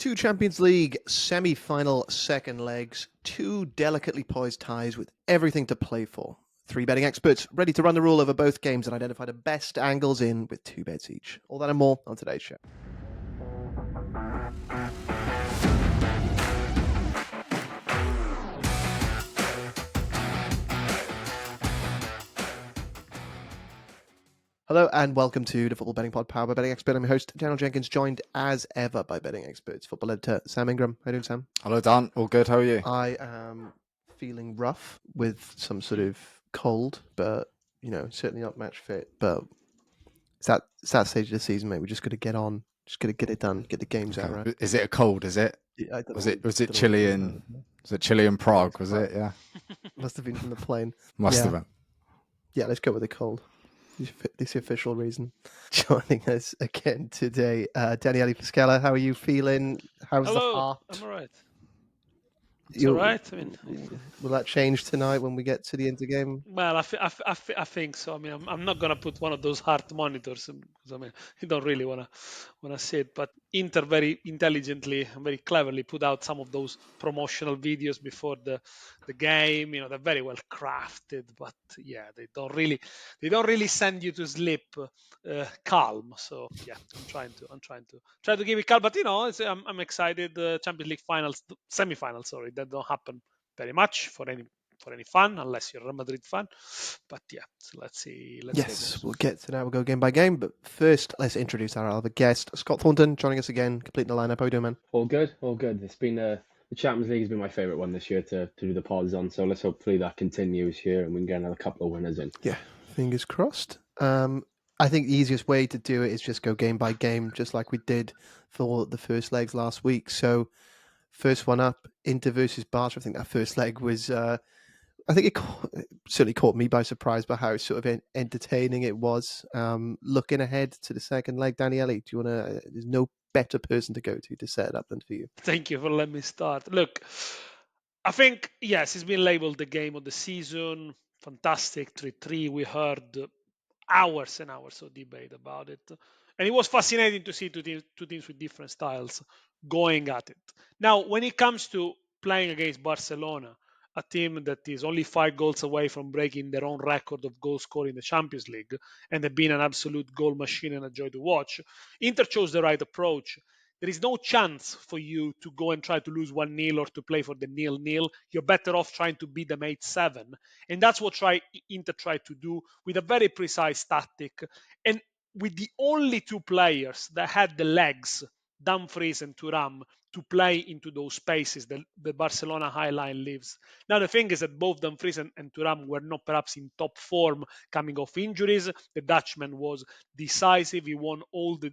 Two Champions League semi-final second legs, two delicately poised ties with everything to play for. Three betting experts ready to run the rule over both games and identify the best angles in with two bets each. All that and more on today's show. Hello and welcome to the Football Betting Pod powered by Betting Expert. I'm your host, Daniel Jenkins, joined as ever by betting experts, football editor Sam Ingram. How are you doing, Sam? Hello, Dan. All good. How are you? I am feeling rough with some sort of cold, but, certainly not match fit. But it's that stage of the season, mate. We just got to get on. Just got to get it done. Get the games out, right? Is it a cold? Is it? I don't Was know. it? Was it chilly in? Was it chilly in Prague? Was it? Yeah. Must have been from the plane. Must have been. Yeah, let's go with the cold. This is the official reason. Joining us again today, Daniele Pascala. How are you feeling? How's the heart? I'm all right. It's all right. I mean, will that change tonight when we get to the Inter game? well, I think so. I mean, I'm not gonna put one of those heart monitors because I mean, you don't really wanna see it. But Inter very intelligently and very cleverly put out some of those promotional videos before the game. You know, they're very well crafted, but yeah, they don't really send you to sleep calm. So yeah, I'm trying to give it calm. But I'm excited. Champions League finals, semi-finals. Sorry, that don't happen very much for any fun, unless you're a Madrid fan. But yeah, so let's see. Yes, we'll get to that. We'll go game by game. But first, let's introduce our other guest, Scott Thornton, joining us again, completing the lineup. How are you doing, man? All good. It's been the Champions League has been my favourite one this year to do the pods on. So let's hopefully that continues here and we can get another couple of winners in. Yeah, fingers crossed. I think the easiest way to do it is just go game by game, just like we did for the first legs last week. So first one up, Inter versus Barca. I think that first leg was, I think it certainly caught me by surprise by how sort of entertaining it was. Looking ahead to the second leg, Daniele, do you want to? There's no better person to go to set it up than for you. Thank you for letting me start. Look, I think yes, it's been labelled the game of the season. Fantastic 3-3. We heard hours and hours of debate about it, and it was fascinating to see two teams with different styles going at it. Now, when it comes to playing against Barcelona, a team that is only 5 goals away from breaking their own record of goal scoring in the Champions League, and have been an absolute goal machine and a joy to watch, Inter chose the right approach. There is no chance for you to go and try to lose 1-0 or to play for the 0-0. You're better off trying to beat them 8-7. And that's what Inter tried to do with a very precise tactic. And with the only two players that had the legs, Dumfries and Thuram, to play into those spaces that the Barcelona high line leaves. Now, the thing is that both Dumfries and Thuram were not perhaps in top form coming off injuries. The Dutchman was decisive. He won all the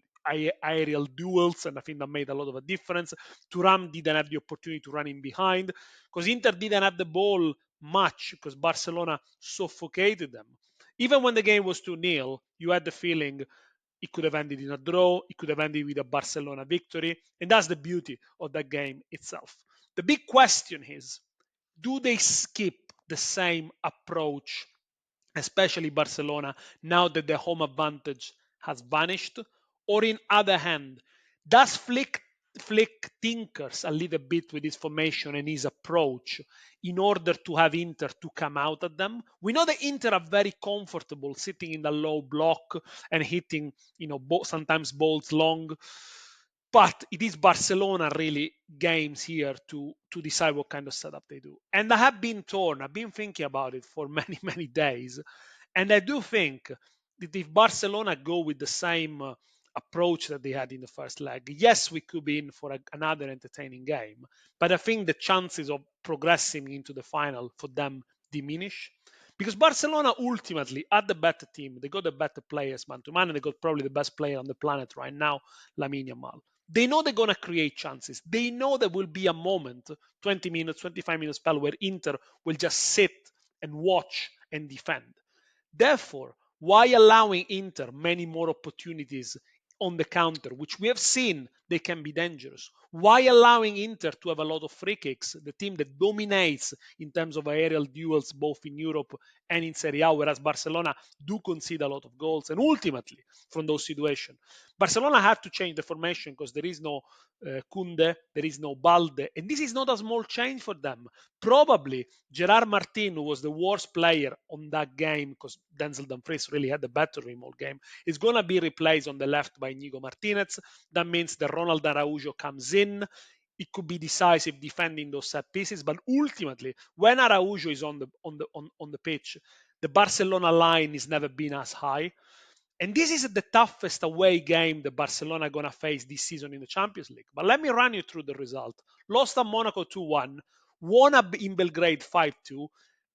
aerial duels, and I think that made a lot of a difference. Thuram didn't have the opportunity to run in behind because Inter didn't have the ball much because Barcelona suffocated them. Even when the game was 2-0, you had the feeling it could have ended in a draw, it could have ended with a Barcelona victory, and that's the beauty of that game itself. The big question is, do they skip the same approach, especially Barcelona, now that the home advantage has vanished? Or in other hand, does Flick tinkers a little bit with his formation and his approach in order to have Inter to come out at them? We know that Inter are very comfortable sitting in the low block and hitting, sometimes balls long. But it is Barcelona really games here to decide what kind of setup they do. And I have been torn. I've been thinking about it for many, many days. And I do think that if Barcelona go with the same approach that they had in the first leg, yes, we could be in for another entertaining game. But I think the chances of progressing into the final for them diminish. Because Barcelona ultimately are the better team. They got the better players, man to man, and they got probably the best player on the planet right now, Lamine Yamal. They know they're going to create chances. They know there will be a moment, 20 minutes, 25 minutes spell, where Inter will just sit and watch and defend. Therefore, why allowing Inter many more opportunities on the counter, which we have seen they can be dangerous? Why allowing Inter to have a lot of free kicks, the team that dominates in terms of aerial duels both in Europe and in Serie A, whereas Barcelona do concede a lot of goals. And ultimately, from those situations, Barcelona had to change the formation because there is no Kunde, there is no Balde, and this is not a small change for them. Probably Gerard Martin, who was the worst player on that game because Denzel Dumfries really had the better remote game, is going to be replaced on the left by Inigo Martinez. That means that Ronald Araujo comes in. It could be decisive defending those set pieces, but ultimately, when Araujo is on the pitch, the Barcelona line has never been as high. And this is the toughest away game that Barcelona are going to face this season in the Champions League. But let me run you through the result. Lost at Monaco 2-1, won in Belgrade 5-2,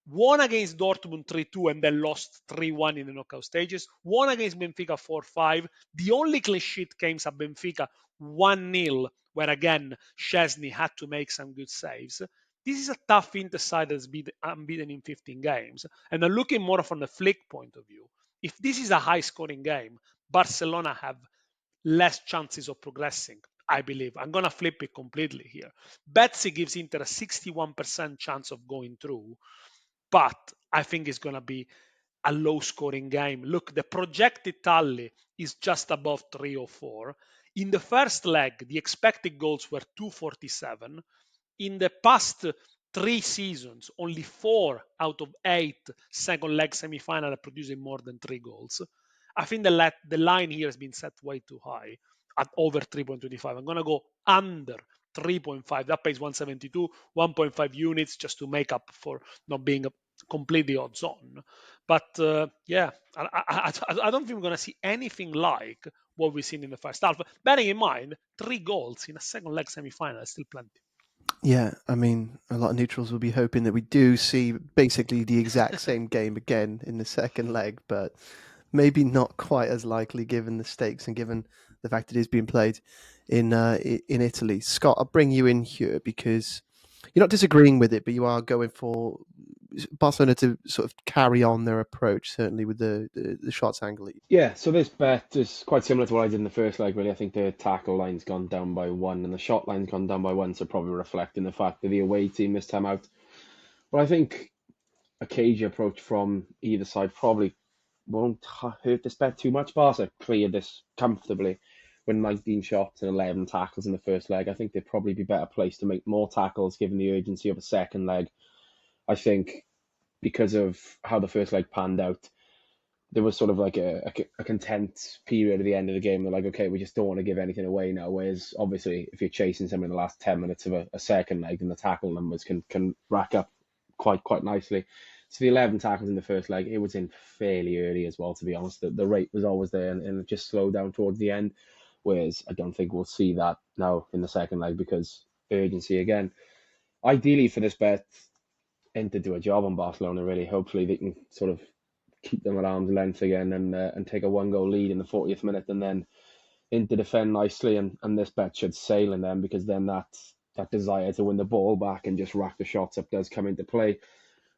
won against Dortmund 3-2 and then lost 3-1 in the knockout stages, won against Benfica 4-5. The only clean sheet came at Benfica 1-0, where again, Szczesny had to make some good saves. This is a tough Inter side that's been unbeaten in 15 games. And I'm looking more from the Flick point of view. If this is a high-scoring game, Barcelona have less chances of progressing, I believe. I'm going to flip it completely here. Betsy gives Inter a 61% chance of going through, but I think it's going to be a low-scoring game. Look, the projected tally is just above 3 or 4. In the first leg, the expected goals were 247. In the past 3 seasons, only 4 out of 8 second leg semi-final are producing more than 3 goals. I think the line here has been set way too high at over 3.25. I'm going to go under 3.5. That pays 172, 1.5 units just to make up for not being completely odds on. But yeah, I don't think we're going to see anything like what we've seen in the first half. Bearing in mind, 3 goals in a second leg semi-final is still plenty. Yeah, I mean, a lot of neutrals will be hoping that we do see basically the exact same game again in the second leg, but maybe not quite as likely given the stakes and given the fact it is being played in Italy. Scott, I'll bring you in here because you're not disagreeing with it, but you are going for Barcelona to sort of carry on their approach, certainly with the shots angle. Yeah, so this bet is quite similar to what I did in the first leg, really. I think the tackle line's gone down by 1 and the shot line's gone down by 1, so probably reflecting the fact that the away team this time out. But I think a cagey approach from either side probably won't hurt this bet too much. Barca cleared this comfortably with 19 shots and 11 tackles in the first leg. I think they'd probably be better placed to make more tackles given the urgency of a second leg. I think because of how the first leg panned out, there was sort of like a content period at the end of the game. They're like, okay, we just don't want to give anything away now. Whereas obviously, if you're chasing someone in the last 10 minutes of a second leg, then the tackle numbers can rack up quite nicely. So the 11 tackles in the first leg, it was in fairly early as well, to be honest. The rate was always there and it just slowed down towards the end. Whereas I don't think we'll see that now in the second leg because urgency again. Ideally for this bet, Inter do a job on Barcelona, really. Hopefully they can sort of keep them at arm's length again and take a 1-goal lead in the 40th minute and then Inter defend nicely and this bet should sail in them because then that desire to win the ball back and just rack the shots up does come into play.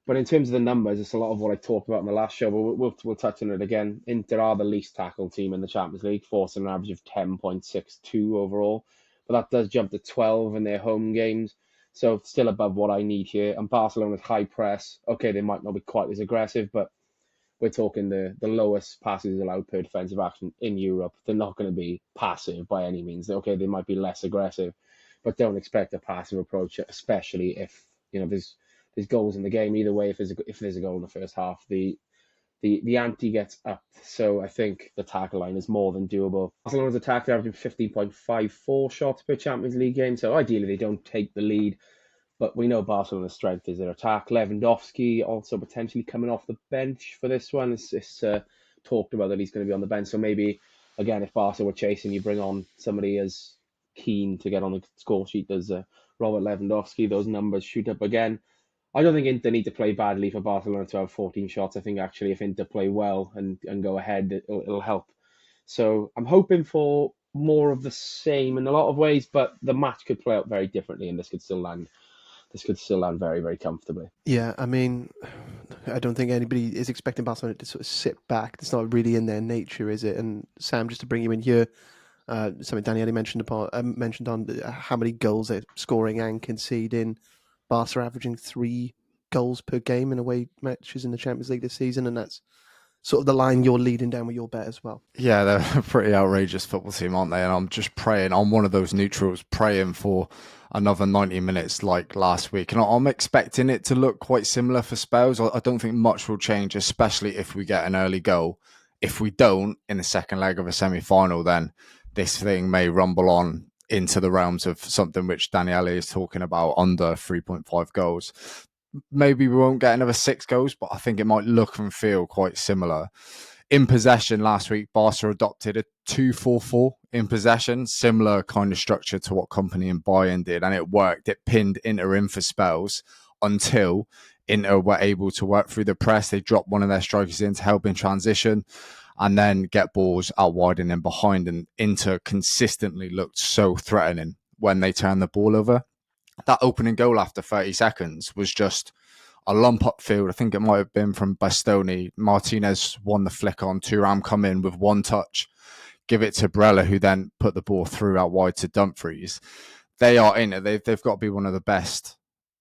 But in terms of the numbers, it's a lot of what I talked about in the last show, but we'll touch on it again. Inter are the least tackled team in the Champions League, forcing an average of 10.62 overall. But that does jump to 12 in their home games. So still above what I need here. And Barcelona's high press, okay, they might not be quite as aggressive, but we're talking the lowest passes allowed per defensive action in Europe. They're not going to be passive by any means. Okay, they might be less aggressive, but don't expect a passive approach, especially if there's goals in the game. Either way, if there's a goal in the first half, the ante gets up. So I think the tackle line is more than doable. Barcelona's attack, they're averaging 15.54 shots per Champions League game. So ideally, they don't take the lead. But we know Barcelona's strength is their attack. Lewandowski also potentially coming off the bench for this one. It's talked about that he's going to be on the bench. So maybe, again, if Barca were chasing, you bring on somebody as keen to get on the score sheet as Robert Lewandowski. Those numbers shoot up again. I don't think Inter need to play badly for Barcelona to have 14 shots. I think actually if Inter play well and go ahead, it'll help. So I'm hoping for more of the same in a lot of ways, but the match could play out very differently and this could still land very, very comfortably. Yeah, I mean, I don't think anybody is expecting Barcelona to sort of sit back. It's not really in their nature, is it? And Sam, just to bring you in here, something Daniele mentioned on how many goals they're scoring and conceding. Barca averaging 3 goals per game in away matches in the Champions League this season, and that's sort of the line you're leading down with your bet as well. Yeah, they're a pretty outrageous football team, aren't they? And I'm just praying, I'm one of those neutrals, praying for another 90 minutes like last week. And I'm expecting it to look quite similar for Spurs. I don't think much will change, especially if we get an early goal. If we don't in the second leg of a semi-final, then this thing may rumble on into the realms of something which Daniele is talking about, under 3.5 goals. Maybe we won't get another 6 goals, but I think it might look and feel quite similar. In possession last week, Barca adopted a 2-4-4 in possession, similar kind of structure to what Company and Bayern did, and it worked. It pinned Inter in for spells until Inter were able to work through the press. They dropped one of their strikers in to help in transition and then get balls out wide and in behind, and Inter consistently looked so threatening when they turned the ball over. That opening goal after 30 seconds was just a lump upfield. I think it might have been from Bastoni. Martinez won the flick on. Thuram come in with one touch, give it to Barella, who then put the ball through out wide to Dumfries. They are in it. They've got to be one of the best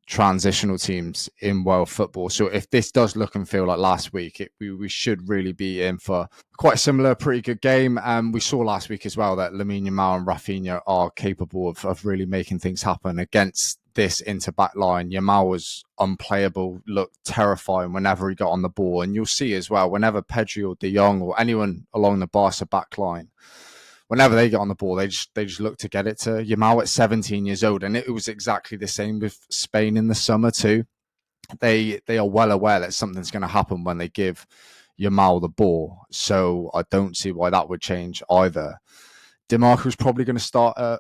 transitional teams in world football. So if this does look and feel like last week, we should really be in for quite a similar, pretty good game. We saw last week as well that Lamine Yamal and Rafinha are capable of really making things happen against this Inter back line. Yamal was unplayable, looked terrifying whenever he got on the ball. And you'll see as well, whenever Pedri or De Jong or anyone along the Barca back line, whenever they get on the ball, they just look to get it to Yamal at 17 years old. And it was exactly the same with Spain in the summer too. They are well aware that something's going to happen when they give Yamal the ball. So I don't see why that would change either. DiMarco's probably going to start at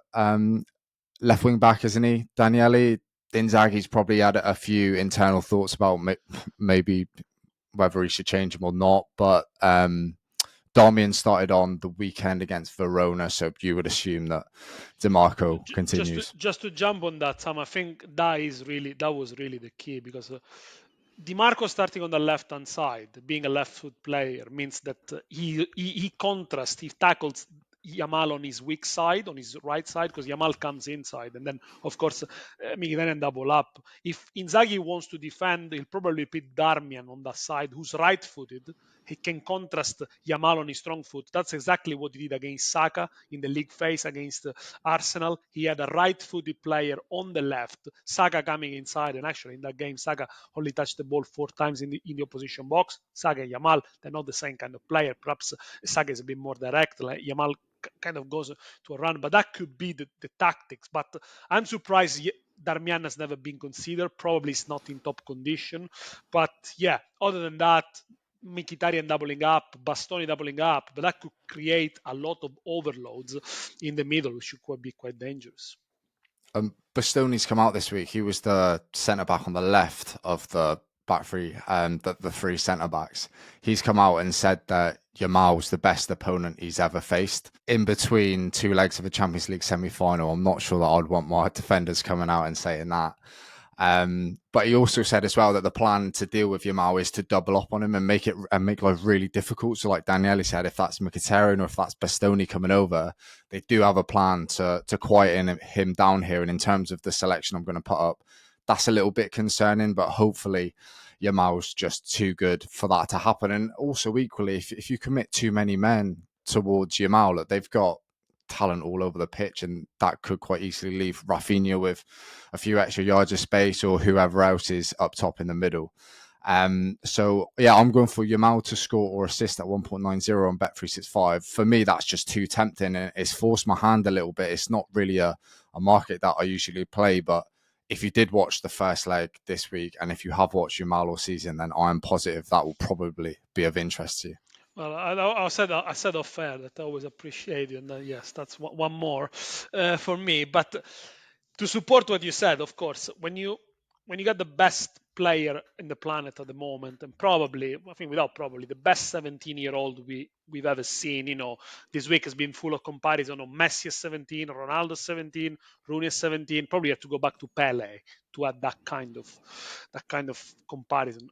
left wing back, isn't he? Daniele, Inzaghi's probably had a few internal thoughts about maybe whether he should change him or not. But Darmian started on the weekend against Verona, so you would assume that DiMarco continues. Just to jump on that, Sam, I think that was really the key, because Di Marco starting on the left hand side, being a left foot player, means that he contrasts, he tackles Yamal on his weak side, on his right side, because Yamal comes inside, and then of course Mkhitaryan double up. If Inzaghi wants to defend, he'll probably put Darmian on that side, who's right-footed. He can contrast Yamal on his strong foot. That's exactly what he did against Saka in the league phase against Arsenal. He had a right-footed player on the left, Saka coming inside, and actually in that game, Saka only touched the ball 4 times in the opposition box. Saka and Yamal, they're not the same kind of player. Perhaps Saka is a bit more direct. Like Yamal kind of goes to a run, but that could be the tactics. But I'm surprised Darmian has never been considered. Probably it's not in top condition. But yeah, other than that, Mkhitaryan doubling up, Bastoni doubling up, but that could create a lot of overloads in the middle, which could be quite dangerous. Bastoni's come out this week. He was the centre back on the left of the back three, the 3 centre backs. He's come out and said that Yamal's the best opponent he's ever faced in between 2 legs of a Champions League semi-final. I'm not sure that I'd want my defenders coming out and saying that. But he also said as well that the plan to deal with Yamal is to double up on him and make life really difficult. So like Daniele said, if that's Mkhitaryan or if that's Bastoni coming over, they do have a plan to quieten him down here. And in terms of the selection I'm going to put up, that's a little bit concerning, but hopefully Yamal's just too good for that to happen. And also equally, if you commit too many men towards Yamal, that they've got talent all over the pitch, and that could quite easily leave Rafinha with a few extra yards of space or whoever else is up top in the middle. So yeah, I'm going for Yamal to score or assist at 1.90 on Bet365. For me, that's just too tempting, and it's forced my hand a little bit. It's not really a market that I usually play, but if you did watch the first leg this week, and if you have watched Yamal all season, then I'm positive that will probably be of interest to you. Well, I said off air that I always appreciate it, and yes, that's one more for me. But to support what you said, of course, when you got the best player in the planet at the moment, and probably, I think without probably, the best 17-year-old we've ever seen. This week has been full of comparison of Messi at 17, Ronaldo 17, Rooney 17. Probably have to go back to Pele to add that kind of comparison.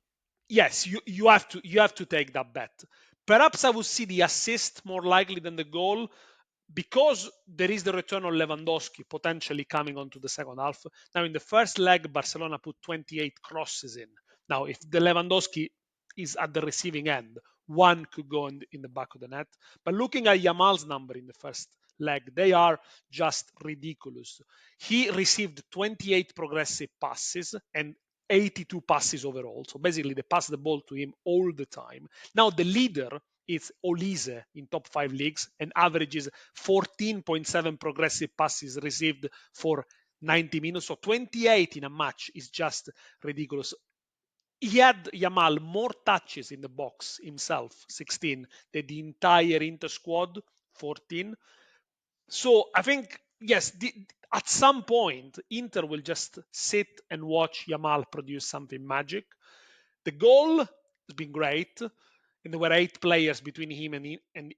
Yes, you have to take that bet. Perhaps I would see the assist more likely than the goal, because there is the return of Lewandowski potentially coming onto the second half. Now, in the first leg, Barcelona put 28 crosses in. Now, if the Lewandowski is at the receiving end, one could go in the back of the net. But looking at Yamal's number in the first leg, they are just ridiculous. He received 28 progressive passes and 82 passes overall. So basically, they pass the ball to him all the time. Now, the leader is Olise in top 5 leagues and averages 14.7 progressive passes received for 90 minutes. So 28 in a match is just ridiculous. He had Yamal more touches in the box himself, 16, than the entire Inter squad, 14. So I think, yes, at some point, Inter will just sit and watch Yamal produce something magic. The goal has been great, and there were 8 players between him and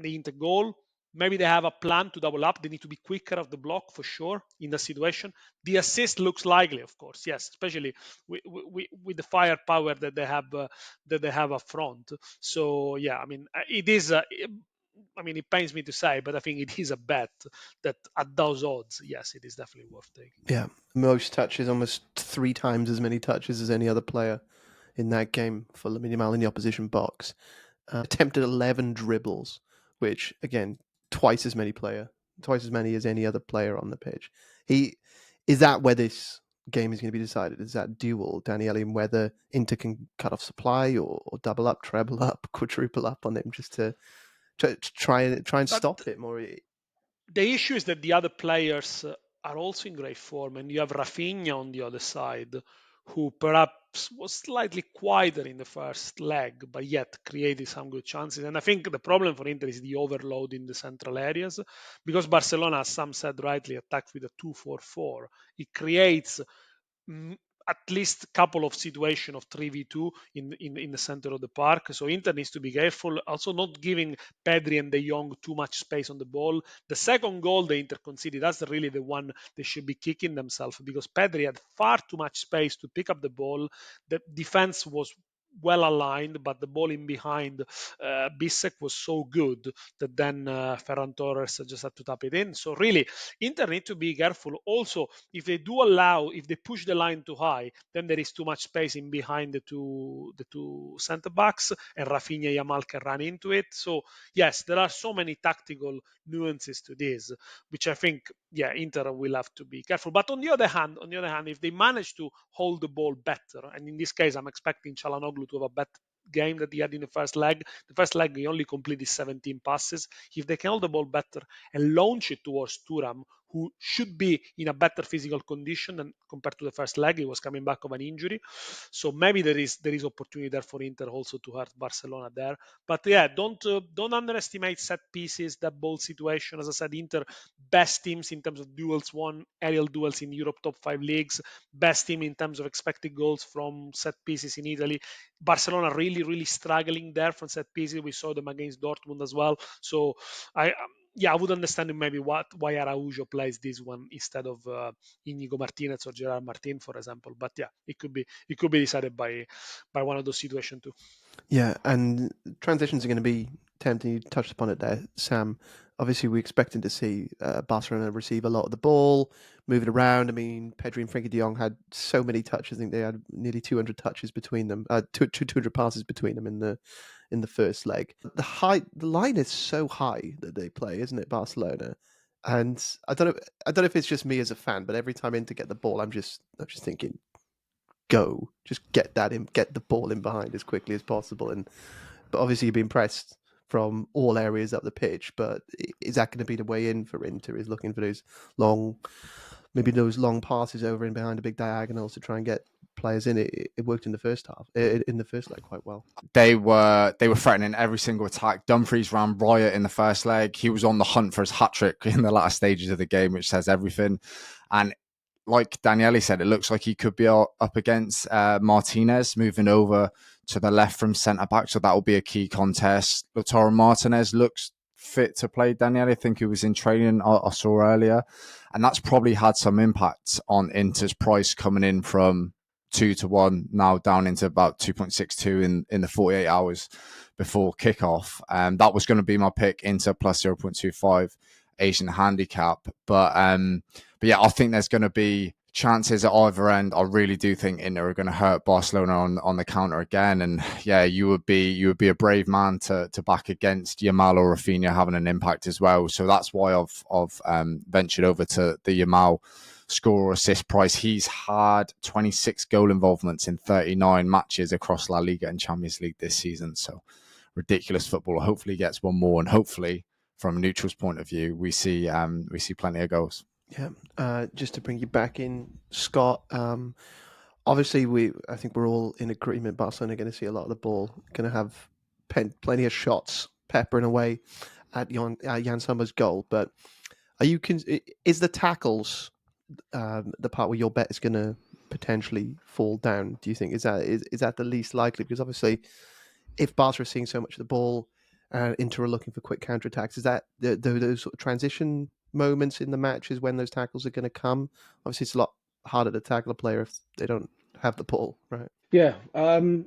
the Inter goal. Maybe they have a plan to double up. They need to be quicker off the block for sure in the situation. The assist looks likely, of course, yes, especially with the firepower that they have up front. So yeah, I mean, it is. I mean, it pains me to say, but I think it is a bet that at those odds, yes, it is definitely worth taking. Yeah, most touches, almost 3 times as many touches as any other player in that game for Lamine Yamal in the opposition box. Attempted 11 dribbles, which again, twice as many as any other player on the pitch. Is that where this game is going to be decided? Is that duel, Daniele, and whether Inter can cut off supply or double up, treble up, quadruple up on him just to try and stop it more? The issue is that the other players are also in great form, and you have Rafinha on the other side, who perhaps was slightly quieter in the first leg, but yet created some good chances. And I think the problem for Inter is the overload in the central areas, because Barcelona, as some said rightly, attacked with a 2-4-4. It creates at least a couple of situations of 3v2 in the center of the park. So Inter needs to be careful, also not giving Pedri and De Jong too much space on the ball. The second goal the Inter conceded, that's really the one they should be kicking themselves, because Pedri had far too much space to pick up the ball. The defense was well aligned, but the ball in behind Bissek was so good that then Ferran Torres just had to tap it in. So really, Inter need to be careful. Also, if they push the line too high, then there is too much space in behind the two center backs, and Rafinha Yamal can run into it. So yes, there are so many tactical nuances to this, which I think, yeah, Inter will have to be careful. But on the other hand, if they manage to hold the ball better, and in this case, I'm expecting Çalhanoğlu to have a better game that he had in the first leg. The first leg, he only completed 17 passes. If they can hold the ball better and launch it towards Thuram, who should be in a better physical condition than compared to the first leg, he was coming back of an injury. So maybe there is opportunity there for Inter also to hurt Barcelona there. But yeah, don't underestimate set pieces, that ball situation. As I said, Inter best teams in terms of duels won, aerial duels in Europe top 5 leagues, best team in terms of expected goals from set pieces in Italy. Barcelona really struggling there from set pieces. We saw them against Dortmund as well. So I would understand maybe why Araujo plays this one instead of Inigo Martinez or Gerard Martin, for example. But yeah, it could be decided by one of those situations too. Yeah, and transitions are going to be tempting. You touched upon it there, Sam. Obviously, we're expecting to see Barcelona receive a lot of the ball, move it around. I mean, Pedri and Frenkie de Jong had so many touches. I think they had nearly 200 touches between them, 200 passes between them in the first leg. The line is so high that they play, isn't it, Barcelona? And I don't know if it's just me as a fan, but every time Inter get the ball, I'm just thinking, go, just get the ball in behind as quickly as possible. But obviously you've been pressed from all areas up the pitch. But is that going to be the way in for Inter? Is looking for those long passes over and behind the big diagonals to try and get players in. It worked in the first half, in the first leg quite well. They were threatening every single attack. Dumfries ran riot in the first leg. He was on the hunt for his hat-trick in the latter stages of the game, which says everything. And like Daniele said, it looks like he could be up against Martinez, moving over to the left from centre-back. So that will be a key contest. Lautaro Martinez looks fit to play, Daniele. I think he was in training, I saw earlier. And that's probably had some impact on Inter's price coming in from 2-1, now down into about 2.62 in the 48 hours before kickoff. That was going to be my pick, Inter plus 0.25 Asian handicap. But yeah, I think there's going to be chances at either end. I really do think Inter are going to hurt Barcelona on the counter again. And yeah, you would be a brave man to back against Yamal or Rafinha having an impact as well. So that's why I've ventured over to the Yamal score or assist price. He's had 26 goal involvements in 39 matches across La Liga and Champions League this season. So ridiculous football. Hopefully he gets one more, and hopefully from a neutral's point of view, we see plenty of goals. Yeah, just to bring you back in, Scott. Obviously, I think we're all in agreement. Barcelona are going to see a lot of the ball, going to have plenty of shots peppering away at Jan Sommer's goal. But is the tackles the part where your bet is going to potentially fall down? Do you think is that the least likely? Because obviously, if Barca are seeing so much of the ball, Inter are looking for quick counterattacks, is that those sort of transition moments in the matches when those tackles are going to come? Obviously, it's a lot harder to tackle a player if they don't have the ball, right? Yeah. To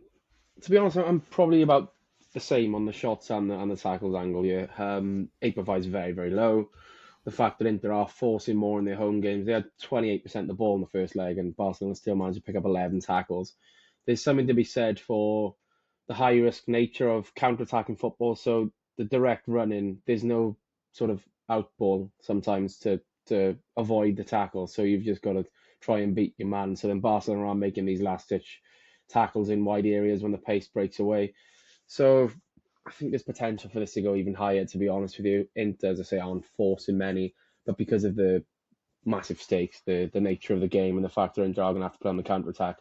be honest, I'm probably about the same on the shots and the tackles angle here. 8.5 is very, very low. The fact that Inter are forcing more in their home games, they had 28% of the ball in the first leg, and Barcelona still managed to pick up 11 tackles. There's something to be said for the high risk nature of counter-attacking football. So the direct running, there's no sort of outball sometimes to avoid the tackle. So you've just got to try and beat your man. So then Barcelona are making these last-ditch tackles in wide areas when the pace breaks away. So I think there's potential for this to go even higher, to be honest with you. Inter, as I say, aren't forcing many, but because of the massive stakes, the nature of the game, and the fact that Inter are going to have to play on the counter-attack,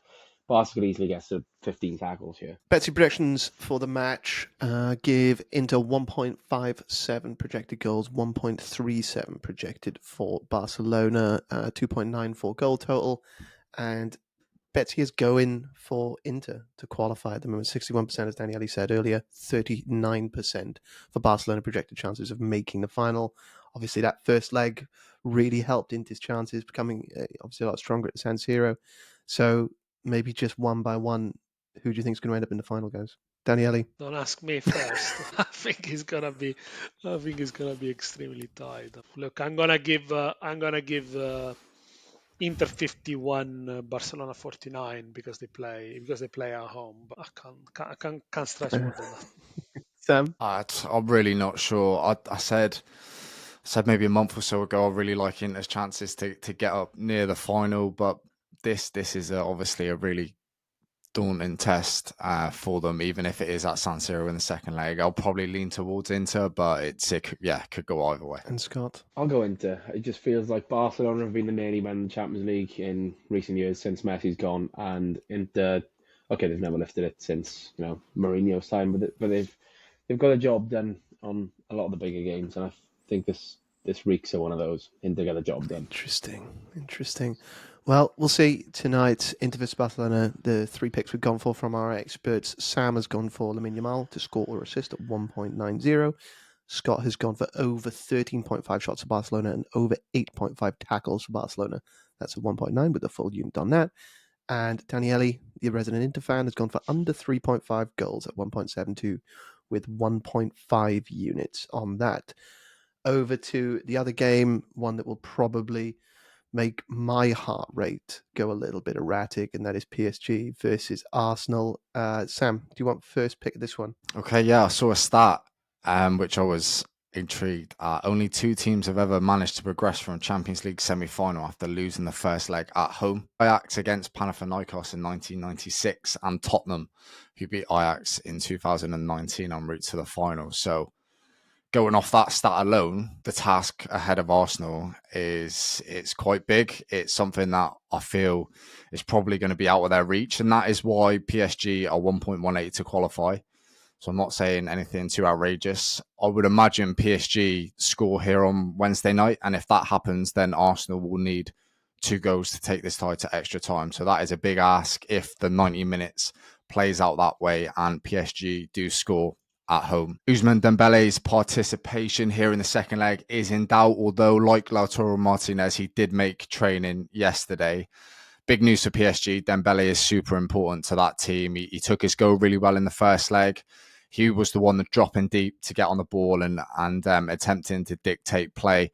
Barca could easily get to 15 tackles here. Betsy predictions for the match give Inter 1.57 projected goals, 1.37 projected for Barcelona, 2.94 goal total, and Betsy is going for Inter to qualify at the moment. 61%, as Daniele said earlier, 39% for Barcelona projected chances of making the final. Obviously, that first leg really helped Inter's chances, becoming obviously a lot stronger at the San Siro. So maybe just one by one, who do you think is going to end up in the final, guys? Daniele? Don't ask me first. I think it's gonna be extremely tight. Look, I'm gonna give Inter 51, Barcelona 49 because they play at home. But I can't stretch more than that. Sam? I'm really not sure. I said maybe a month or so ago, I really like Inter's chances to get up near the final, but this is obviously a really daunting test for them, even if it is at San Siro in the second leg. I'll probably lean towards Inter, but it could go either way. And Scott? I'll go Inter. It just feels like Barcelona have been the nearly man in the Champions League in recent years since Messi's gone, and Inter, okay, they've never lifted it since Mourinho's time, but they've got a job done on a lot of the bigger games, and I think this reeks of one of those. Inter get a job done. Interesting. Well, we'll see tonight. Inter vs Barcelona, the three picks we've gone for from our experts. Sam has gone for Lamine Yamal to score or assist at 1.90. Scott has gone for over 13.5 shots for Barcelona and over 8.5 tackles for Barcelona. That's a 1.9 with the full unit on that. And Daniele, the resident Inter fan, has gone for under 3.5 goals at 1.72 with 1.5 units on that. Over to the other game, one that will probably make my heart rate go a little bit erratic, and that is PSG versus Arsenal. Sam, do you want first pick of this one? Okay, yeah, I saw a stat which I was intrigued at. Only two teams have ever managed to progress from Champions League semi-final after losing the first leg at home. Ajax against Panathinaikos in 1996 and Tottenham, who beat Ajax in 2019 en route to the final. So going off that stat alone, the task ahead of Arsenal it's quite big. It's something that I feel is probably going to be out of their reach, and that is why PSG are 1.18 to qualify. So I'm not saying anything too outrageous. I would imagine PSG score here on Wednesday night, and if that happens, then Arsenal will need 2 goals to take this tie to extra time. So that is a big ask if the 90 minutes plays out that way and PSG do score at home. Ousmane Dembele's participation here in the second leg is in doubt, although like Lautaro Martinez, he did make training yesterday. big news for PSG. Dembele is super important to that team. He took his goal really well in the first leg. He was the one that dropping deep to get on the ball and attempting to dictate play.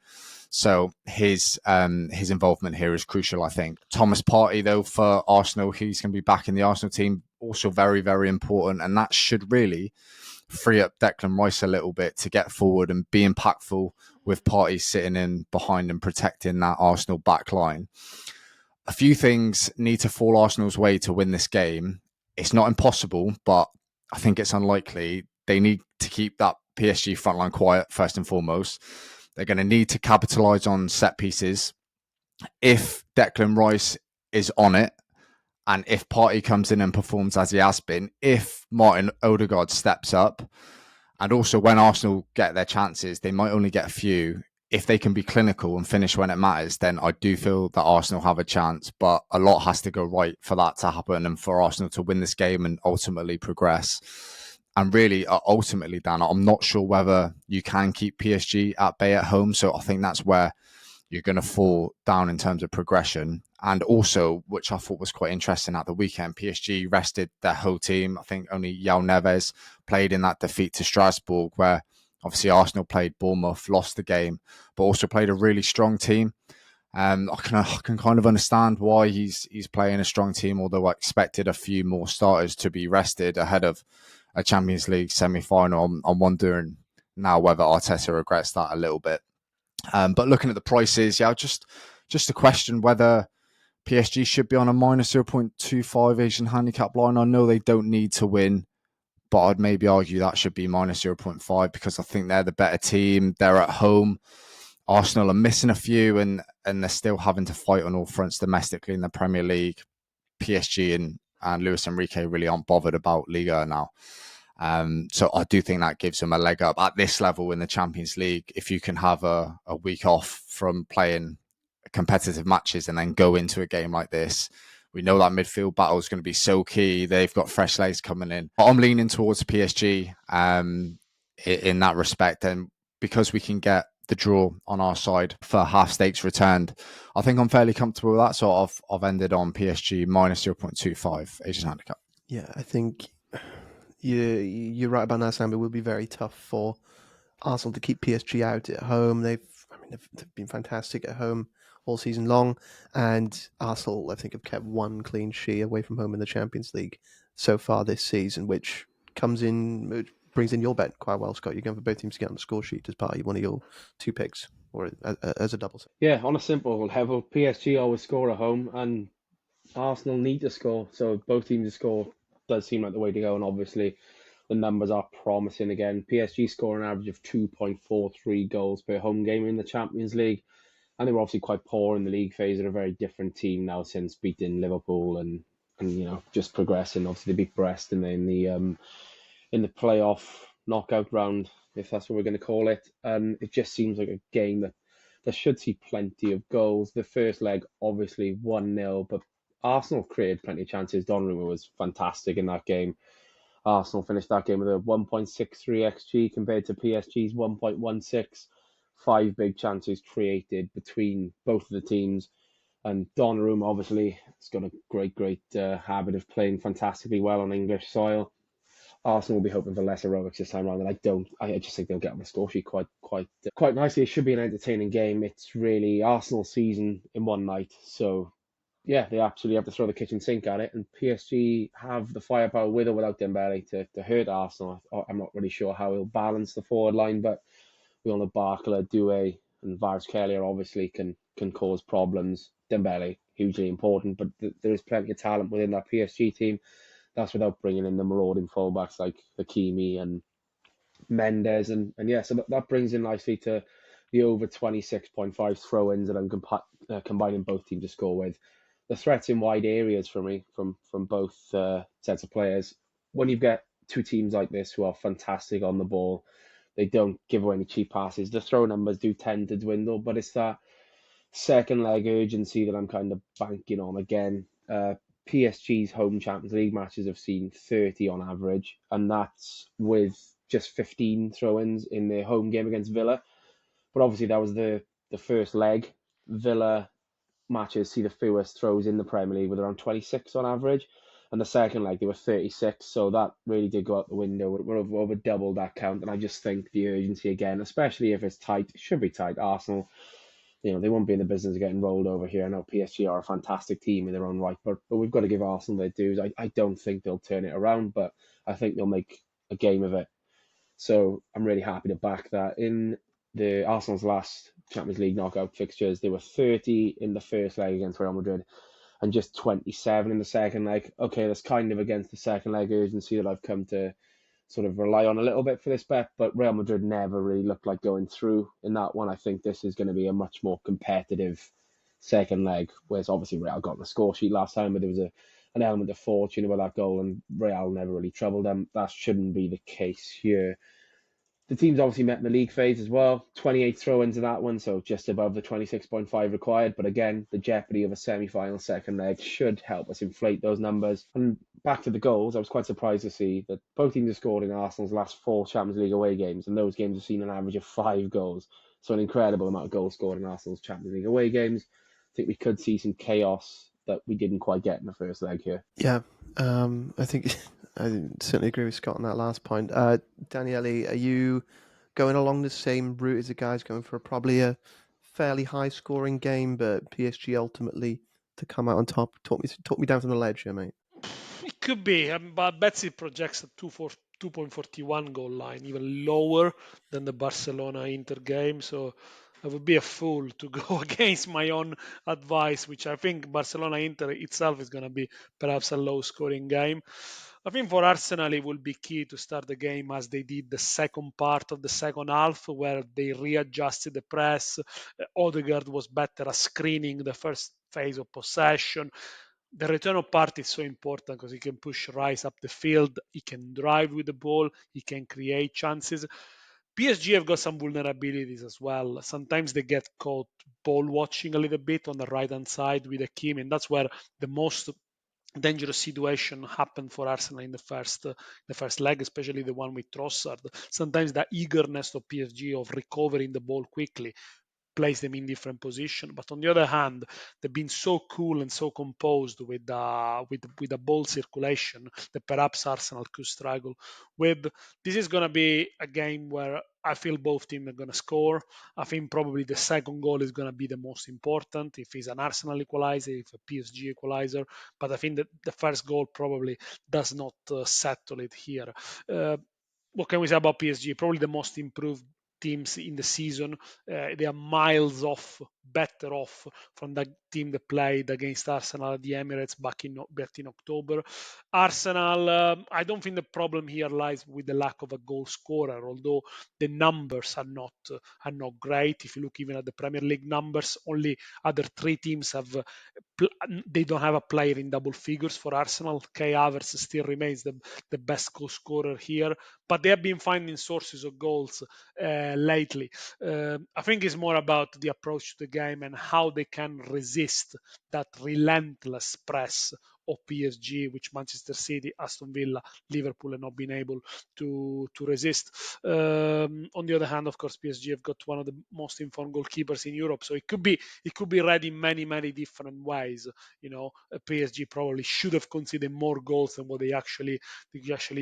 So his involvement here is crucial, I think. Thomas Partey, though, for Arsenal, he's going to be back in the Arsenal team. Also very, very important. And that should really free up Declan Rice a little bit to get forward and be impactful with Partey sitting in behind and protecting that Arsenal back line. A few things need to fall Arsenal's way to win this game. It's not impossible, but I think it's unlikely. They need to keep that PSG frontline quiet, first and foremost. They're going to need to capitalise on set pieces. If Declan Rice is on it, and if Partey comes in and performs as he has been, if Martin Odegaard steps up, and also when Arsenal get their chances, they might only get a few. If they can be clinical and finish when it matters, then I do feel that Arsenal have a chance. But a lot has to go right for that to happen and for Arsenal to win this game and ultimately progress. And really, ultimately, Dan, I'm not sure whether you can keep PSG at bay at home. So I think that's where you're going to fall down in terms of progression. And also, which I thought was quite interesting at the weekend, PSG rested their whole team. I think only João Neves played in that defeat to Strasbourg, where obviously Arsenal played Bournemouth, lost the game, but also played a really strong team. I can kind of understand why he's playing a strong team, although I expected a few more starters to be rested ahead of a Champions League semi-final. I'm wondering now whether Arteta regrets that a little bit. But looking at the prices, yeah, just a question whether PSG should be on a minus 0.25 Asian handicap line. I know they don't need to win, but I'd maybe argue that should be minus 0.5 because I think they're the better team. They're at home. Arsenal are missing a few and they're still having to fight on all fronts domestically in the Premier League. PSG and Luis Enrique really aren't bothered about Liga now. So I do think that gives them a leg up at this level in the Champions League. If you can have a week off from playing competitive matches and then go into a game like this, we know that midfield battle is going to be so key. They've got fresh legs coming in. But I'm leaning towards PSG in that respect. And because we can get the draw on our side for half stakes returned, I think I'm fairly comfortable with that. So I've ended on PSG minus 0.25 Asian handicap. Yeah, I think you're right about that, Sam. It will be very tough for Arsenal to keep PSG out at home. They've been fantastic at home all season long, and Arsenal, I think, have kept one clean sheet away from home in the Champions League so far this season, which brings in your bet quite well, Scott. You're going for both teams to get on the score sheet as part of one of your two picks, or as a double. Yeah, on a simple level, PSG always score at home, and Arsenal need to score. So both teams to score does seem like the way to go, and obviously the numbers are promising again. PSG score an average of 2.43 goals per home game in the Champions League, and they were obviously quite poor in the league phase. They're a very different team now since beating Liverpool and just progressing. Obviously, they beat Brest in the playoff knockout round, if that's what we're going to call it. And it just seems like a game that should see plenty of goals. The first leg, obviously 1-0, but Arsenal created plenty of chances. Donnarumma was fantastic in that game. Arsenal finished that game with a 1.63 XG compared to PSG's 1.16. 5 big chances created between both of the teams. And Donnarumma obviously has got a great habit of playing fantastically well on English soil. Arsenal will be hoping for less heroics this time around, and I just think they'll get on the score sheet quite nicely. It should be an entertaining game. It's really Arsenal's season in one night, so yeah, they absolutely have to throw the kitchen sink at it. And PSG have the firepower with or without Dembele to hurt Arsenal. I'm not really sure how he'll balance the forward line, but we all know Barcola, Doué, and Kvaratskhelia obviously can cause problems. Dembele, hugely important, but there is plenty of talent within that PSG team. That's without bringing in the marauding fullbacks like Hakimi and Mendes. And yeah, so that brings in nicely to the over 26.5 throw-ins that I'm combining both teams to score with. The threats in wide areas for me from both sets of players. When you get two teams like this who are fantastic on the ball, they don't give away any cheap passes. The throw numbers do tend to dwindle, but it's that second leg urgency that I'm kind of banking on again. PSG's home Champions League matches have seen 30 on average, and that's with just 15 throw-ins in their home game against Villa. But obviously that was the first leg. Villa matches see the fewest throws in the Premier League with around 26 on average. And the second leg, they were 36. So that really did go out the window. We're over double that count. And I just think the urgency again, especially if it's tight, it should be tight. Arsenal, they won't be in the business of getting rolled over here. I know PSG are a fantastic team in their own right, but we've got to give Arsenal their dues. I don't think they'll turn it around, but I think they'll make a game of it. So I'm really happy to back that. In the Arsenal's last Champions League knockout fixtures, they were 30 in the first leg against Real Madrid and just 27 in the second leg. Okay, that's kind of against the second leg urgency that I've come to sort of rely on a little bit for this bet, but Real Madrid never really looked like going through in that one. I think this is going to be a much more competitive second leg, whereas obviously Real got on the score sheet last time, but there was an element of fortune about that goal, and Real never really troubled them. That shouldn't be the case here. The team's obviously met in the league phase as well. 28 throw-ins in that one, so just above the 26.5 required. But again, the jeopardy of a semi-final second leg should help us inflate those numbers. And back to the goals, I was quite surprised to see that both teams have scored in Arsenal's last 4 Champions League away games, and those games have seen an average of 5 goals. So an incredible amount of goals scored in Arsenal's Champions League away games. I think we could see some chaos that we didn't quite get in the first leg here. Yeah, I think I certainly agree with Scott on that last point. Daniele, are you going along the same route as the guys, going for probably a fairly high-scoring game, but PSG ultimately to come out on top? Talk me down from the ledge here, mate. It could be, but Betsy projects a 2.41 goal line, even lower than the Barcelona Inter game. So I would be a fool to go against my own advice, which I think Barcelona Inter itself is going to be perhaps a low scoring game. I think for Arsenal, it will be key to start the game as they did the second part of the second half, where they readjusted the press. Odegaard was better at screening the first phase of possession. The return of Partey is so important because he can push Rice up the field, he can drive with the ball, he can create chances. PSG have got some vulnerabilities as well. Sometimes they get caught ball watching a little bit on the right hand side with Hakim, and that's where the most dangerous situation happened for Arsenal in the first leg, especially the one with Trossard. Sometimes the eagerness of PSG of recovering the ball quickly place them in different position. But on the other hand, they've been so cool and so composed with the ball circulation that perhaps Arsenal could struggle with. This is going to be a game where I feel both teams are going to score. I think probably the second goal is going to be the most important if it's an Arsenal equalizer, if a PSG equalizer. But I think that the first goal probably does not settle it here. What can we say about PSG? Probably the most improved teams in the season. They are miles off, better off from the team that played against Arsenal at the Emirates back in October. Arsenal, I don't think the problem here lies with the lack of a goal scorer, although the numbers are not great. If you look even at the Premier League numbers, only other 3 teams have they don't have a player in double figures for Arsenal. Kai Havertz still remains the best goal scorer here, but they have been finding sources of goals lately. I think it's more about the approach to the game and how they can resist that relentless press of PSG, which Manchester City, Aston Villa, Liverpool have not been able to resist. On the other hand, of course, PSG have got one of the most informed goalkeepers in Europe, so it could be read in many different ways. PSG probably should have conceded more goals than what they actually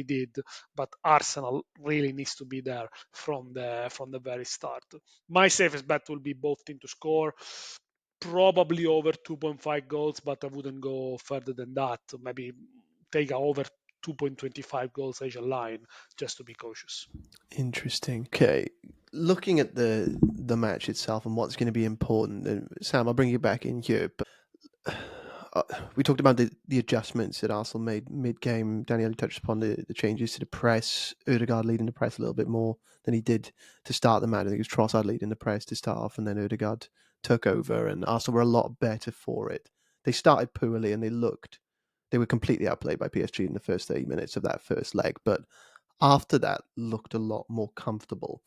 did, but Arsenal really needs to be there from the very start. My safest bet will be both teams to score, probably over 2.5 goals, but I wouldn't go further than that. Maybe take over 2.25 goals Asian line just to be cautious. Interesting. Okay, looking at the match itself and what's going to be important, and Sam, I'll bring you back in here, but we talked about the adjustments that Arsenal made mid-game. Daniel touched upon the changes to the press. Odegaard leading the press a little bit more than he did to start the match. I think it was Trossard leading the press to start off, and then Odegaard took over, and Arsenal were a lot better for it. They started poorly, and they were completely outplayed by PSG in the first 30 minutes of that first leg, but after that looked a lot more comfortable.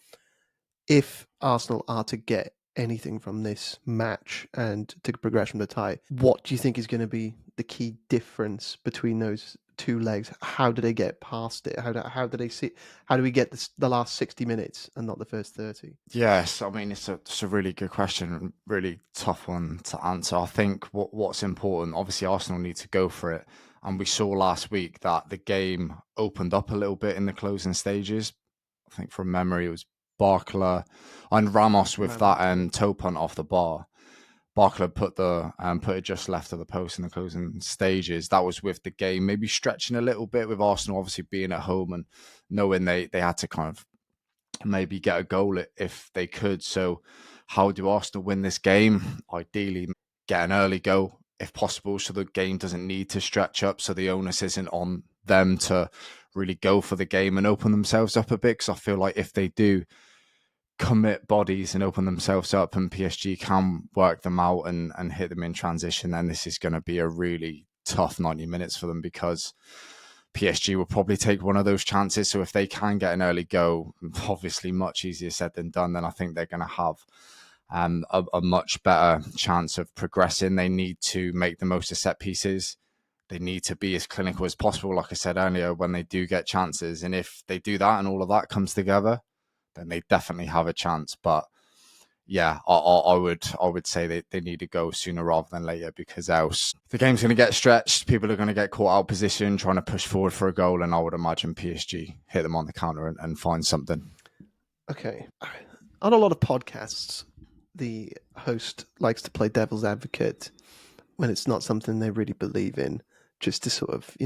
If Arsenal are to get anything from this match and to progress from the tie, what do you think is going to be the key difference between those 2 legs, how do they get past it? How do they see? How do we get the last 60 minutes and not the first 30? Yes, I mean it's a really good question, really tough one to answer. I think what's important, obviously Arsenal need to go for it, and we saw last week that the game opened up a little bit in the closing stages. I think from memory it was Barkla and Ramos with that toe punt off the bar. Barkla put it just left of the post in the closing stages. That was with the game maybe stretching a little bit, with Arsenal obviously being at home and knowing they had to kind of maybe get a goal if they could. So how do Arsenal win this game? Ideally, get an early goal if possible, so the game doesn't need to stretch up, so the onus isn't on them to really go for the game and open themselves up a bit. Because I feel like if they do commit bodies and open themselves up and PSG can work them out and hit them in transition, then this is going to be a really tough 90 minutes for them, because PSG will probably take one of those chances. So if they can get an early go, obviously much easier said than done, then I think they're going to have a much better chance of progressing. They need to make the most of set pieces. They need to be as clinical as possible, like I said earlier, when they do get chances. And if they do that and all of that comes together, then they definitely have a chance. But yeah, I would say they need to go sooner rather than later, because else the game's going to get stretched. People are going to get caught out position trying to push forward for a goal, and I would imagine PSG hit them on the counter and find something. Okay. On a lot of podcasts, the host likes to play devil's advocate when it's not something they really believe in, just to sort of,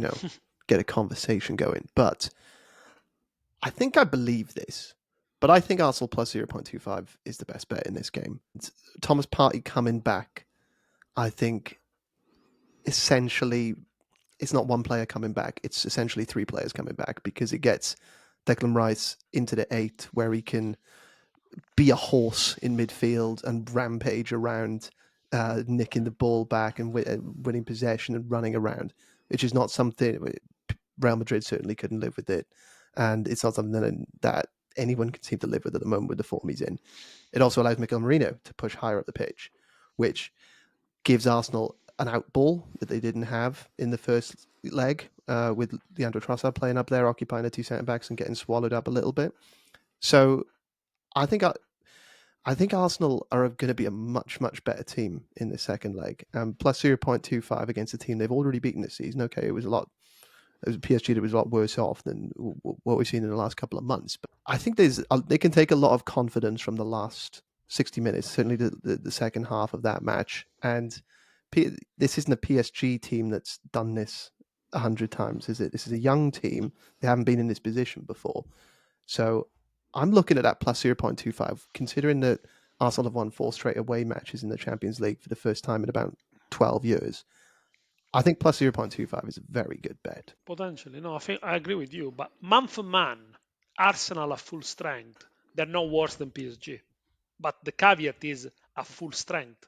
get a conversation going. But I think I believe this. But I think Arsenal plus 0.25 is the best bet in this game. It's Thomas Partey coming back, I think, essentially, it's not one player coming back. It's essentially 3 players coming back, because it gets Declan Rice into the 8 where he can be a horse in midfield and rampage around, nicking the ball back and winning possession and running around, which is not something Real Madrid certainly couldn't live with it. And it's not something that anyone can seem to live with at the moment with the form he's in. It also allows Mikel Merino to push higher up the pitch, which gives Arsenal an out ball that they didn't have in the first leg, with Leandro Trossard playing up there, occupying the 2 centre-backs and getting swallowed up a little bit. So I think Arsenal are going to be a much, much better team in the second leg. Plus 0.25 against a team they've already beaten this season. Okay, it was PSG that was a lot worse off than what we've seen in the last couple of months. But I think they can take a lot of confidence from the last 60 minutes, certainly the second half of that match. And this isn't a PSG team that's done this 100 times, is it? This is a young team. They haven't been in this position before. So I'm looking at that plus 0.25, considering that Arsenal have won 4 straight away matches in the Champions League for the first time in about 12 years. I think plus 0.25 is a very good bet. Potentially, no, I think I agree with you. But man for man, Arsenal at full strength, they're no worse than PSG. But the caveat is at full strength.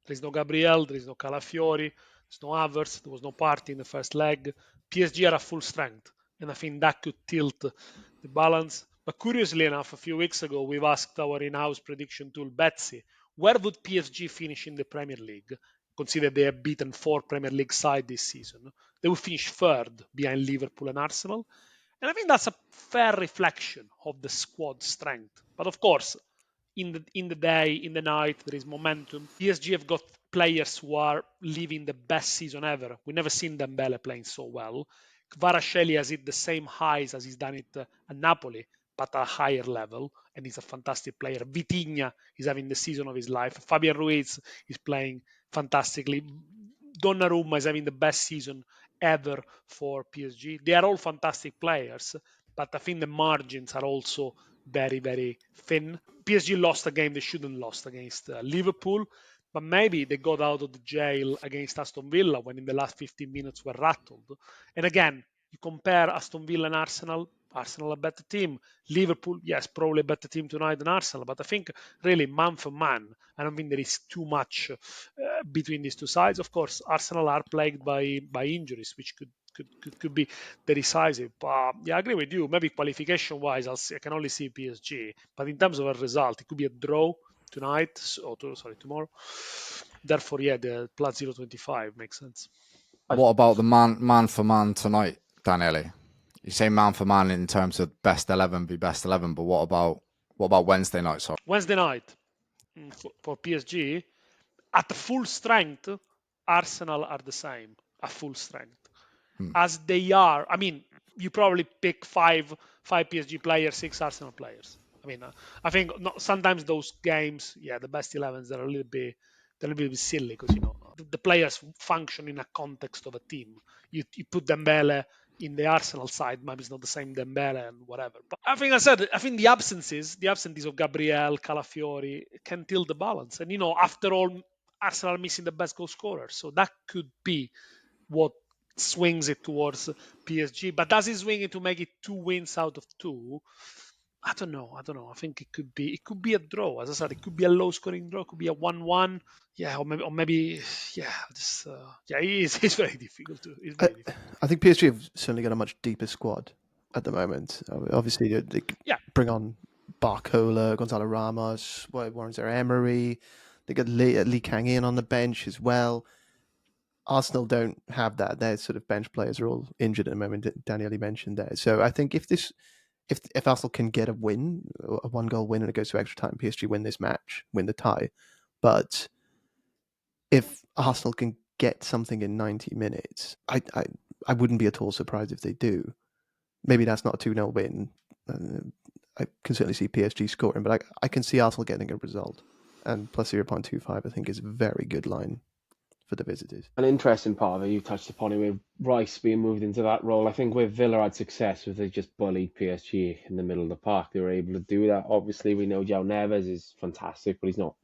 There is no Gabriel, there is no Calafiori, there's no Havertz, there was no Party in the first leg. PSG are at full strength, and I think that could tilt the balance. But curiously enough, a few weeks ago, we've asked our in-house prediction tool, Betsy, where would PSG finish in the Premier League? Consider they have beaten 4 Premier League sides this season. They will finish third behind Liverpool and Arsenal. And I think that's a fair reflection of the squad strength. But of course, in the day, in the night, there is momentum. PSG have got players who are living the best season ever. We've never seen Dembele playing so well. Kvaratskhelia has hit the same highs as he's done it at Napoli, but at a higher level, and he's a fantastic player. Vitinha is having the season of his life. Fabian Ruiz is playing fantastically. Donnarumma is having the best season ever for PSG. They are all fantastic players, but I think the margins are also very, very thin. PSG lost a game they shouldn't lost against Liverpool, but maybe they got out of the jail against Aston Villa when in the last 15 minutes were rattled. And again, you compare Aston Villa and Arsenal a better team. Liverpool, yes, probably a better team tonight than Arsenal, but I think really man for man, I don't think there is too much between these two sides. Of course, Arsenal are plagued by injuries, which could be the decisive. Yeah, I agree with you. Maybe qualification wise, I can only see PSG, but in terms of a result, it could be a draw tonight tomorrow. Therefore, yeah, the plus 0.25 makes sense. What about the man for man tonight? Daniele, you say man for man in terms of best 11 be best 11, but what about Wednesday night? Sorry. Wednesday night for PSG, at full strength, Arsenal are the same at full strength. As they are, I mean, you probably pick five PSG players, 6 Arsenal players. I mean, I think sometimes those games, the best 11s are a little bit silly because the players function in a context of a team. You put Dembele in the Arsenal side, maybe it's not the same Dembele and whatever. But I think the absences of Gabriel, Calafiori can tilt the balance. And after all, Arsenal are missing the best goal scorer, so that could be what swings it towards PSG. But does it swing it to make it 2 wins out of 2? I don't know. I think it could be a draw. As I said, it could be a low scoring draw. It could be a 1-1. Yeah, or maybe it's very difficult to. It's very difficult. I think PSG have certainly got a much deeper squad at the moment. Obviously, they bring on Barcola, Gonzalo Ramos, Warren's there, Emery. They got Lee Kang in on the bench as well. Arsenal don't have that. Their sort of bench players are all injured at the moment. Daniele mentioned there. So I think if Arsenal can get a win, a 1-goal win, and it goes to extra time, PSG win this match, win the tie. But if Arsenal can get something in 90 minutes, I wouldn't be at all surprised if they do. Maybe that's not a 2-0 win. I can certainly see PSG scoring, but I can see Arsenal getting a result. And plus 0.25, I think, is a very good line for the visitors. An interesting part of it, you touched upon it, with Rice being moved into that role. I think where Villa had success was they just bullied PSG in the middle of the park. They were able to do that. Obviously, we know João Neves is fantastic, but he's not,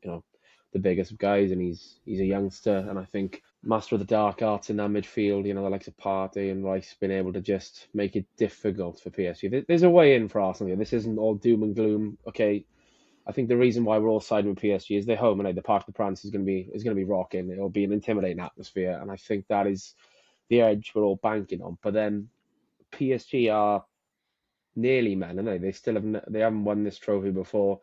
the biggest of guys, and he's a youngster. And I think master of the dark arts in that midfield, the likes of Partey and Rice, been able to just make it difficult for PSG. There's a way in for Arsenal here. This isn't all doom and gloom. Okay, I think the reason why we're all siding with PSG is they're home, and the Parc des Princes is going to be rocking. It'll be an intimidating atmosphere, and I think that is the edge we're all banking on. But then PSG are nearly men, and they haven't won this trophy before.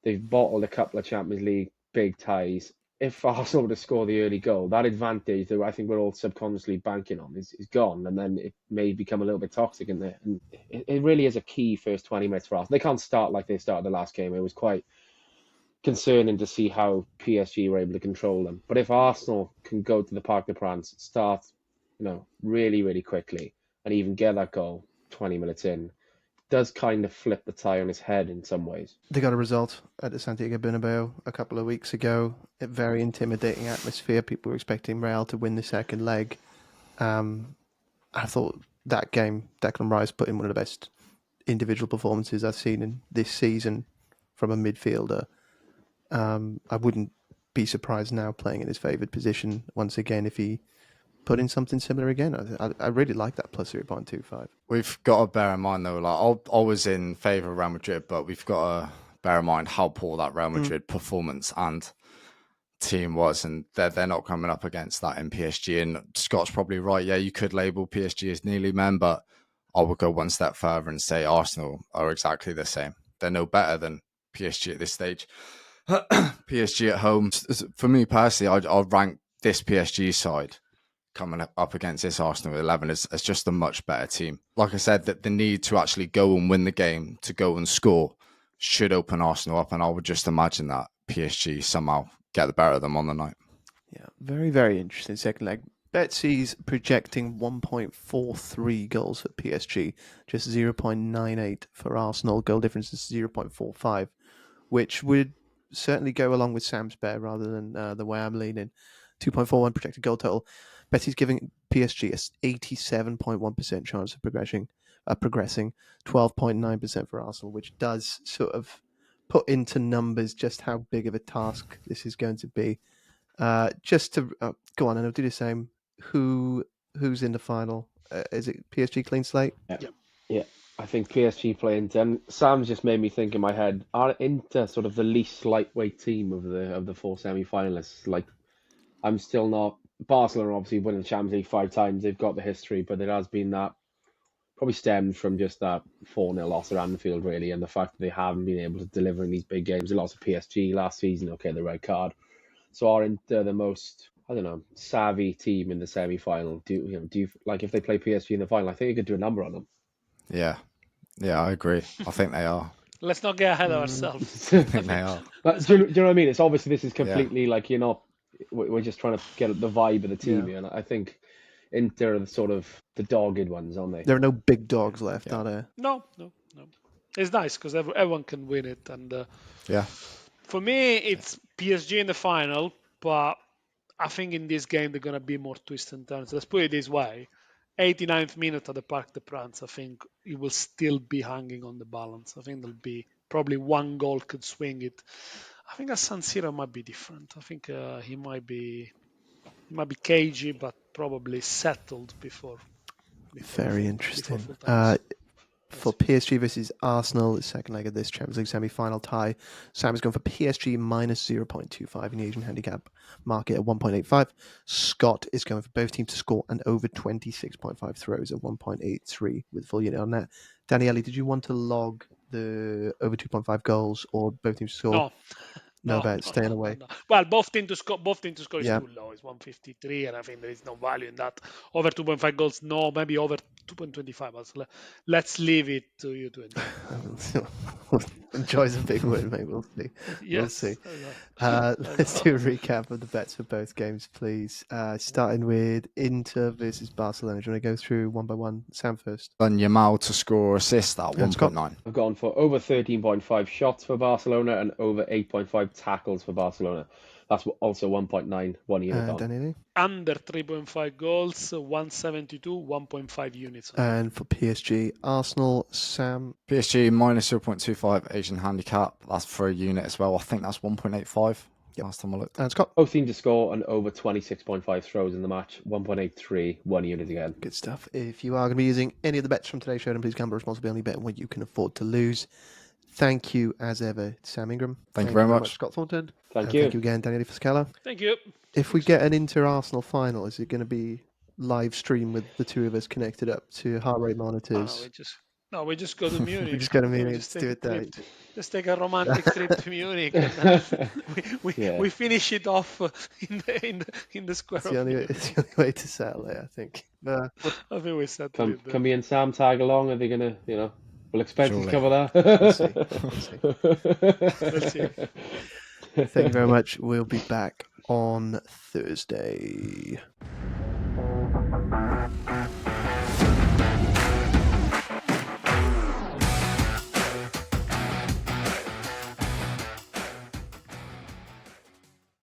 They've bottled a couple of Champions League big ties. If Arsenal were to score the early goal, that advantage that I think we're all subconsciously banking on is gone, and then it may become a little bit toxic in there. And it really is a key first 20 minutes for Arsenal. They can't start like they started the last game. It was quite concerning to see how PSG were able to control them. But if Arsenal can go to the Parc des Princes, start, really, really quickly, and even get that goal 20 minutes in, does kind of flip the tie on its head in some ways. They got a result at the Santiago Bernabeu a couple of weeks ago. A very intimidating atmosphere. People were expecting Real to win the second leg. I thought that game, Declan Rice put in one of the best individual performances I've seen in this season from a midfielder. I wouldn't be surprised now playing in his favoured position once again if he put in something similar again. I really like that plus 0.25. We've got to bear in mind, though, I was in favour of Real Madrid, but we've got to bear in mind how poor that Real Madrid performance and team was, and they're not coming up against that in PSG. And Scott's probably right. Yeah, you could label PSG as nearly men, but I would go one step further and say Arsenal are exactly the same. They're no better than PSG at this stage. PSG at home, for me personally, I'll rank this PSG side coming up against this Arsenal 11 as just a much better team. Like I said, that the need to actually go and win the game, to go and score, should open Arsenal up, and I would just imagine that PSG somehow get the better of them on the night. Yeah, very, very interesting second leg. Betsy's projecting 1.43 goals for PSG, just 0.98 for Arsenal. Goal difference is 0.45, which would certainly go along with Sam's bet rather than the way I'm leaning. 2.41 projected goal total. Betsy's giving PSG a 87.1% chance of progressing, 12.9% for Arsenal, which does sort of put into numbers just how big of a task this is going to be. Just to go on, and I'll do the same. Who's in the final? Is it PSG clean slate? Yeah. I think PSG play Inter. And Sam's just made me think in my head: are Inter sort of the least lightweight team of the 4 semi-finalists? Like, I'm still not. Barcelona obviously winning the Champions League 5 times. They've got the history, but there has been that. Probably stems from just that 4-0 loss at Anfield, really, and the fact that they haven't been able to deliver in these big games. They lost to PSG last season. Okay, the red card. So are Inter the most, I don't know, savvy team in the semi-final. Do you like if they play PSG in the final? I think you could do a number on them. Yeah, I agree. I think they are. Let's not get ahead of ourselves. I think they are. Do you know what I mean? It's obviously this is Yeah. completely like you're not. We're just trying to get the vibe of the team here, and I think Inter are the sort of the dogged ones, aren't they? There are no big dogs left, are there? No. It's nice because everyone can win it. And Yeah. for me, it's PSG in the final, but I think in this game they're going to be more twists and turns. Let's put it this way. 89th minute at the Parc des Princes, I think it will still be hanging on the balance. I think there'll be probably one goal could swing it. I think at San Siro might be different. I think he might be cagey, but probably settled before Very interesting. full time. For PSG versus Arsenal, the second leg of this Champions League semi-final tie, Sam is going for PSG minus 0.25 in the Asian handicap market at 1.85. Scott is going for both teams to score and over 26.5 throws at 1.83 with full unit on net. Daniele, did you want to log the over 2.5 goals or both teams to score? No, about staying away. No. Well, both teams to score is Yeah. too low. It's 153, and I think there is no value in that. Over 2.5 goals, no, maybe over 2.25. But let's leave it to you to enjoy. Enjoy's a big word, mate. We'll see. Yes. We'll see. Let's do a recap of the bets for both games, please. Starting with Inter versus Barcelona. Do you want to go through one by one? Sam first. And Yamal to score assist at 1.9. I've gone for over 13.5 shots for Barcelona and over 8.5 tackles for Barcelona. That's also 1.9, 1 unit on. Daniele? Under 3.5 goals, 172, 1.5 units. And for PSG, Arsenal, Sam? PSG minus 0.25 Asian handicap. That's for a unit as well. I think that's 1.85 last time I looked. And Scott? Both teams to score and over 26.5 throws in the match. 1.83, 1 unit again. Good stuff. If you are going to be using any of the bets from today's show, then please gamble responsibly, only bet on what you can afford to lose. Thank you, as ever, Sam Ingram. Thank you very much. Scott Thornton. Thank you. Thank you again, Daniele Fiscala. Thank you. If we get an Inter-Arsenal final, is it going to be live stream with the two of us connected up to heart rate monitors? We just go to Munich. We just go to Munich. Let's do it there. Just take a romantic trip to Munich. And we finish it off in the square. It's the only way to settle it, I think. I think we settled it. Can me and Sam tag along? Are they going to, will expenses cover that? We'll see. Thank you very much. We'll be back on Thursday.